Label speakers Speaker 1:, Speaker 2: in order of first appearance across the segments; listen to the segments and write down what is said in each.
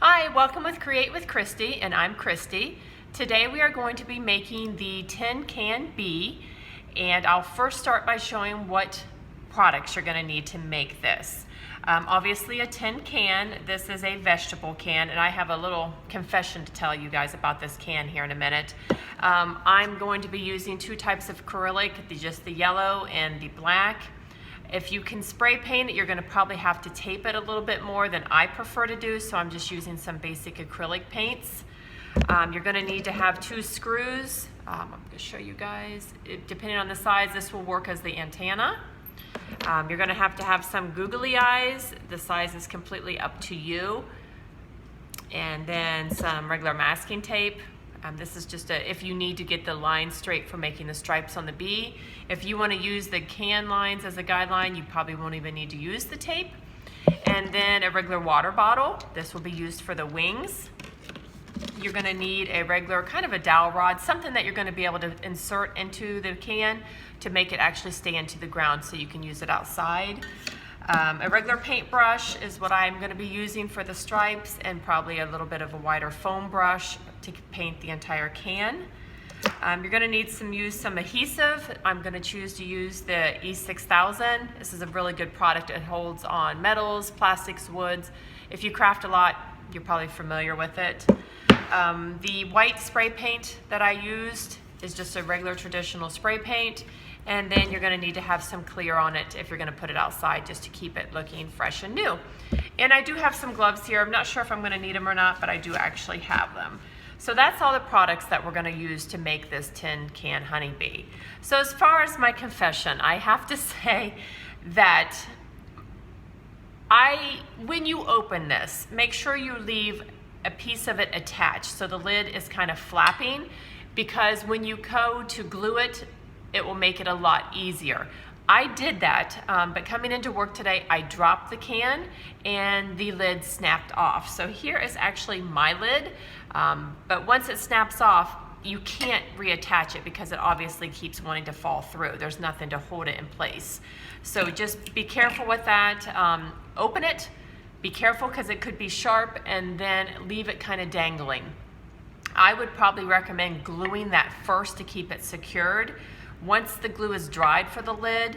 Speaker 1: Hi, welcome with Create with Cristy, and I'm Cristy. Today we are going to be making the tin can bee, and I'll first start by showing what products you're going to need to make this. Obviously a tin can, this is a vegetable can, and I have a little confession to tell you guys about this can here in a minute. I'm going to be using two types of acrylic, just the yellow and the black. If you can spray paint it, you're going to probably have to tape it a little bit more than I prefer to do, so I'm just using some basic acrylic paints. You're going to need to have two screws. I'm going to show you guys. Depending on the size, this will work as the antenna. You're going to have some googly eyes. The size is completely up to you. And then some regular masking tape. This is just if you need to get the line straight for making the stripes on the bee. If you want to use the can lines as a guideline, you probably won't even need to use the tape. And then a regular water bottle. This will be used for the wings. You're going to need a regular kind of a dowel rod, something that you're going to be able to insert into the can to make it actually stay into the ground so you can use it outside. A regular paintbrush is what I'm going to be using for the stripes, and probably a little bit of a wider foam brush to paint the entire can. You're going to need use some adhesive. I'm going to choose to use the E6000. This is a really good product. It holds on metals, plastics, woods. If you craft a lot, you're probably familiar with it. The white spray paint that I used is just a regular traditional spray paint. And then you're going to need to have some clear on it if you're going to put it outside, just to keep it looking fresh and new. And I do have some gloves here. I'm not sure if I'm going to need them or not, but I do actually have them. So that's all the products that we're going to use to make this tin can honeybee. So as far as my confession, I have to say that when you open this, make sure you leave a piece of it attached so the lid is kind of flapping, because when you go to glue it, it will make it a lot easier. I did that, but coming into work today, I dropped the can and the lid snapped off. So here is actually my lid, but once it snaps off, you can't reattach it because it obviously keeps wanting to fall through. There's nothing to hold it in place. So just be careful with that. Open it, be careful because it could be sharp, and then leave it kind of dangling. I would probably recommend gluing that first to keep it secured. Once the glue is dried for the lid,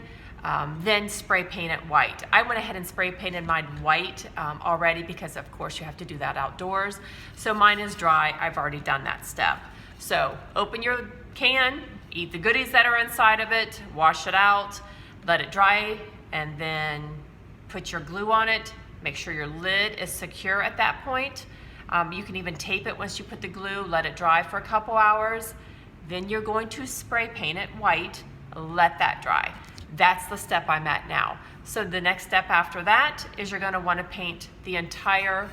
Speaker 1: then spray paint it white. I went ahead and spray painted mine white already because of course you have to do that outdoors. So mine is dry, I've already done that step. So open your can, eat the goodies that are inside of it, wash it out, let it dry, and then put your glue on it. Make sure your lid is secure at that point. You can even tape it once you put the glue, let it dry for a couple hours. Then you're going to spray paint it white, let that dry. That's the step I'm at now. So the next step after that is you're going to want to paint the entire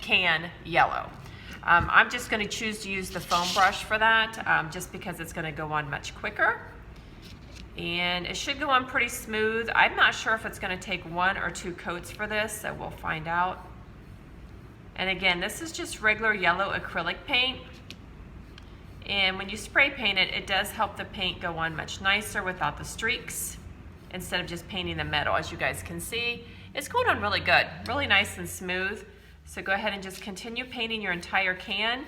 Speaker 1: can yellow. I'm just going to choose to use the foam brush for that, just because it's going to go on much quicker. And it should go on pretty smooth. I'm not sure if it's going to take one or two coats for this, so we'll find out. And again, this is just regular yellow acrylic paint. And when you spray paint it, it does help the paint go on much nicer without the streaks, instead of just painting the metal. As you guys can see, it's going on really good, really nice and smooth. So go ahead and just continue painting your entire can,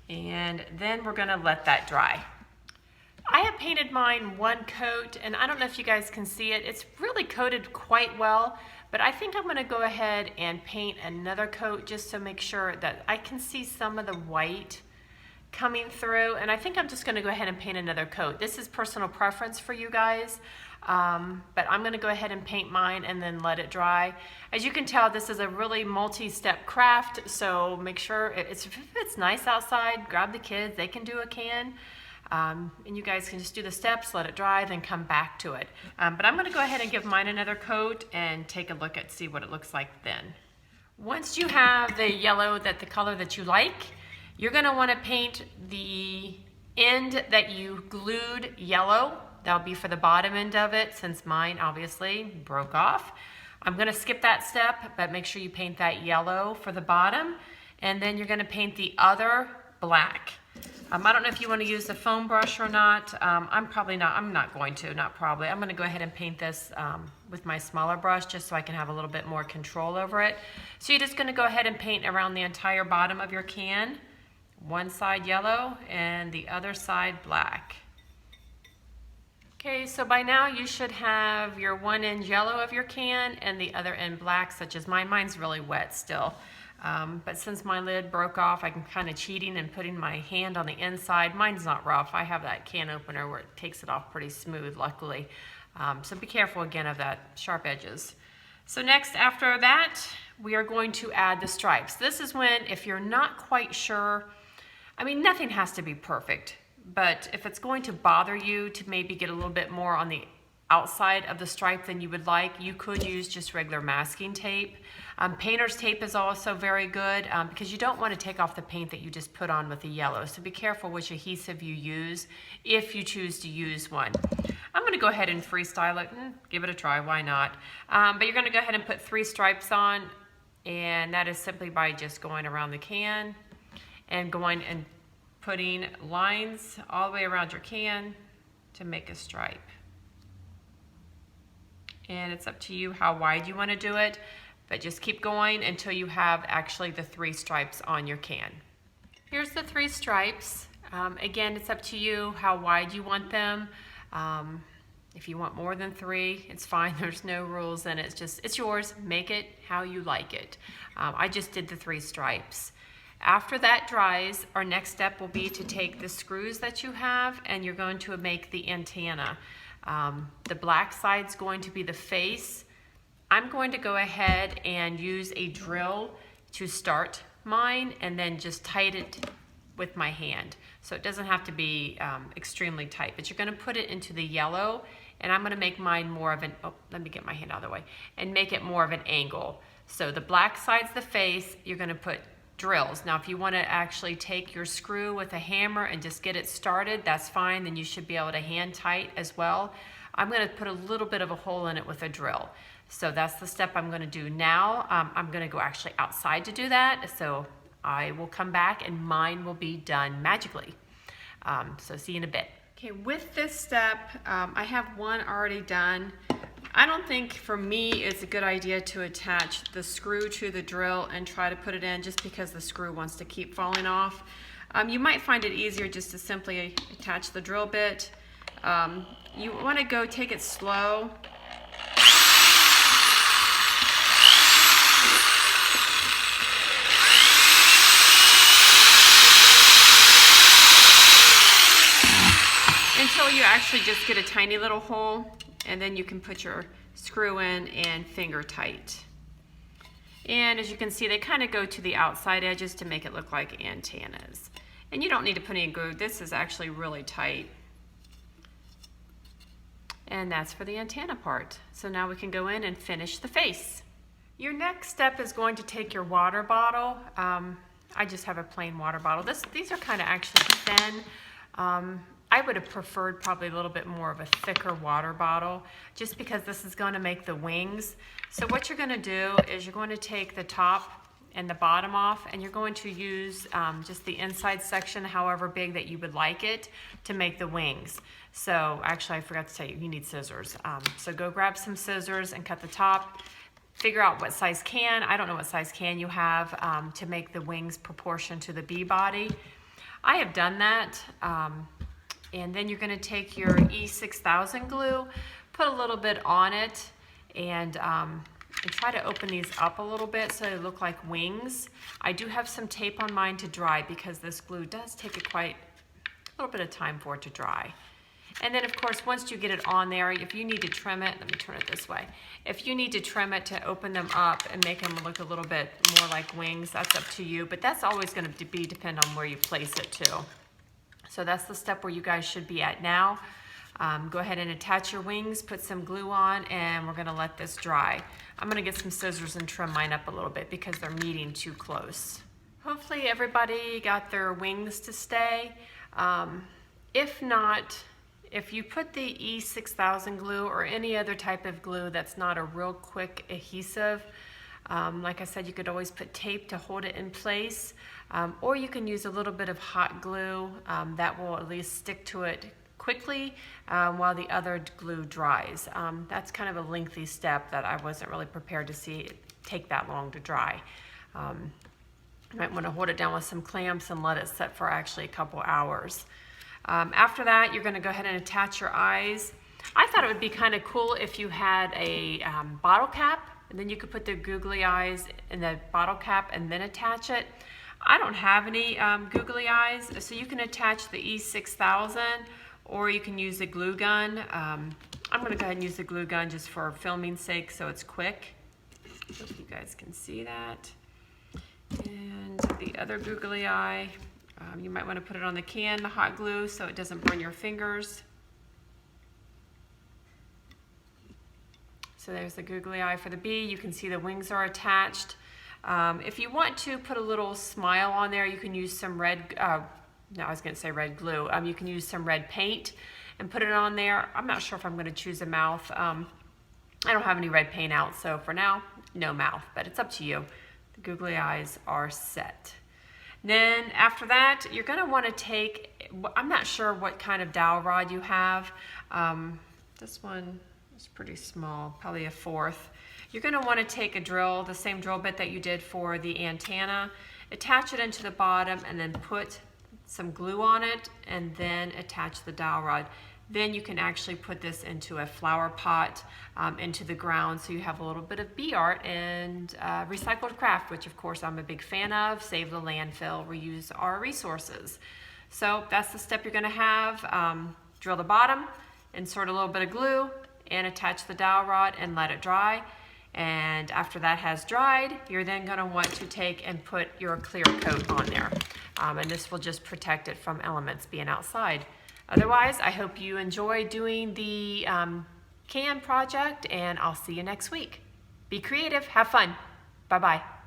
Speaker 1: and then we're gonna let that dry. I have painted mine one coat, and I don't know if you guys can see it. It's really coated quite well, but I think I'm gonna go ahead and paint another coat just to make sure that I can see some of the white coming through, and I think I'm just going to go ahead and paint another coat. This is personal preference for you guys, but I'm going to go ahead and paint mine and then let it dry. As you can tell, this is a really multi-step craft, so make sure if it's nice outside, grab the kids, they can do a can, and you guys can just do the steps, let it dry, then come back to it. But I'm going to go ahead and give mine another coat and take a look at see what it looks like then. Once you have the yellow, the color that you like, you're going to want to paint the end that you glued yellow. That'll be for the bottom end of it, since mine obviously broke off. I'm going to skip that step, but make sure you paint that yellow for the bottom. And then you're going to paint the other black. I don't know if you want to use the foam brush or not. I'm not going to, not probably. I'm going to go ahead and paint this with my smaller brush just so I can have a little bit more control over it. So you're just going to go ahead and paint around the entire bottom of your can. One side yellow and the other side black. Okay, so by now you should have your one end yellow of your can and the other end black, such as mine. Mine's really wet still. But since my lid broke off, I'm kind of cheating and putting my hand on the inside. Mine's not rough. I have that can opener where it takes it off pretty smooth, luckily. So be careful again of that sharp edges. So next, after that, we are going to add the stripes. This is when, if you're not quite sure, I mean, nothing has to be perfect, but if it's going to bother you to maybe get a little bit more on the outside of the stripe than you would like, you could use just regular masking tape. Painter's tape is also very good because you don't want to take off the paint that you just put on with the yellow. So be careful which adhesive you use if you choose to use one. I'm going to go ahead and freestyle it. Give it a try, why not? But you're going to go ahead and put 3 stripes on, and that is simply by just going around the can and going and putting lines all the way around your can to make a stripe. And it's up to you how wide you want to do it, but just keep going until you have actually the 3 stripes on your can. Here's the 3 stripes. Again, it's up to you how wide you want them. If you want more than 3, it's fine. There's no rules in it. It's yours. Make it how you like it. I just did the 3 stripes. After that dries, our next step will be to take the screws that you have and you're going to make the antenna. The black side's going to be the face. I'm going to go ahead and use a drill to start mine and then just tighten it with my hand. So it doesn't have to be extremely tight, but you're going to put it into the yellow, and I'm going to make mine more of an, let me get my hand out of the way, and make it more of an angle. So the black side's the face, you're going to put drills. Now if you want to actually take your screw with a hammer and just get it started, that's fine, then you should be able to hand tight as well. I'm going to put a little bit of a hole in it with a drill. So that's the step I'm going to do now. I'm going to go actually outside to do that, so I will come back and mine will be done magically. So see you in a bit. Okay, with this step, I have one already done. I don't think for me it's a good idea to attach the screw to the drill and try to put it in just because the screw wants to keep falling off. You might find it easier just to simply attach the drill bit. You want to go take it slow. Until you actually just get a tiny little hole, and then you can put your screw in and finger tight. And as you can see, they kind of go to the outside edges to make it look like antennas. And you don't need to put any glue. This is actually really tight. And that's for the antenna part. So now we can go in and finish the face. Your next step is going to take your water bottle. I just have a plain water bottle. These are kind of actually thin. I would have preferred probably a little bit more of a thicker water bottle just because this is going to make the wings. So what you're going to do is you're going to take the top and the bottom off, and you're going to use just the inside section, however big that you would like it, to make the wings. So actually I forgot to tell you, you need scissors. So go grab some scissors and cut the top. Figure out what size can, I don't know what size can you have to make the wings proportion to the bee body. I have done that. And then you're going to take your E6000 glue, put a little bit on it, and try to open these up a little bit so they look like wings. I do have some tape on mine to dry because this glue does take a little bit of time for it to dry. And then of course, once you get it on there, if you need to trim it, let me turn it this way. If you need to trim it to open them up and make them look a little bit more like wings, that's up to you, but that's always going to depend on where you place it too. So that's the step where you guys should be at now. Go ahead and attach your wings, put some glue on, and we're gonna let this dry. I'm gonna get some scissors and trim mine up a little bit because they're meeting too close. Hopefully everybody got their wings to stay. If not, if you put the E6000 glue or any other type of glue that's not a real quick adhesive, Like I said, you could always put tape to hold it in place, or you can use a little bit of hot glue that will at least stick to it quickly while the other glue dries. That's kind of a lengthy step that I wasn't really prepared to see it take that long to dry. You might want to hold it down with some clamps and let it set for actually a couple hours. After that, you're going to go ahead and attach your eyes. I thought it would be kind of cool if you had a bottle cap, and then you could put the googly eyes in the bottle cap and then attach it. I don't have any googly eyes, so you can attach the E6000 or you can use a glue gun. I'm going to go ahead and use the glue gun just for filming's sake so it's quick. Hope you guys can see that. And the other googly eye, you might want to put it on the can, the hot glue, so it doesn't burn your fingers. So there's the googly eye for the bee. You can see the wings are attached. If you want to put a little smile on there, you can use some red, no, I was going to say red glue. You can use some red paint and put it on there. I'm not sure if I'm going to choose a mouth. I don't have any red paint out, so for now, no mouth, but it's up to you. The googly eyes are set. Then after that, you're going to want to take, I'm not sure what kind of dowel rod you have. This one is pretty small, probably a 1/4. You're going to want to take a drill, the same drill bit that you did for the antenna, attach it into the bottom, and then put some glue on it, and then attach the dowel rod. Then you can actually put this into a flower pot, into the ground, so you have a little bit of bee art and recycled craft, which of course I'm a big fan of. Save the landfill, reuse our resources. So that's the step you're going to have. Drill the bottom, insert a little bit of glue, and attach the dowel rod and let it dry. And after that has dried, you're then going to want to take and put your clear coat on there. And this will just protect it from elements being outside. Otherwise, I hope you enjoy doing the can project, and I'll see you next week. Be creative, have fun. Bye-bye.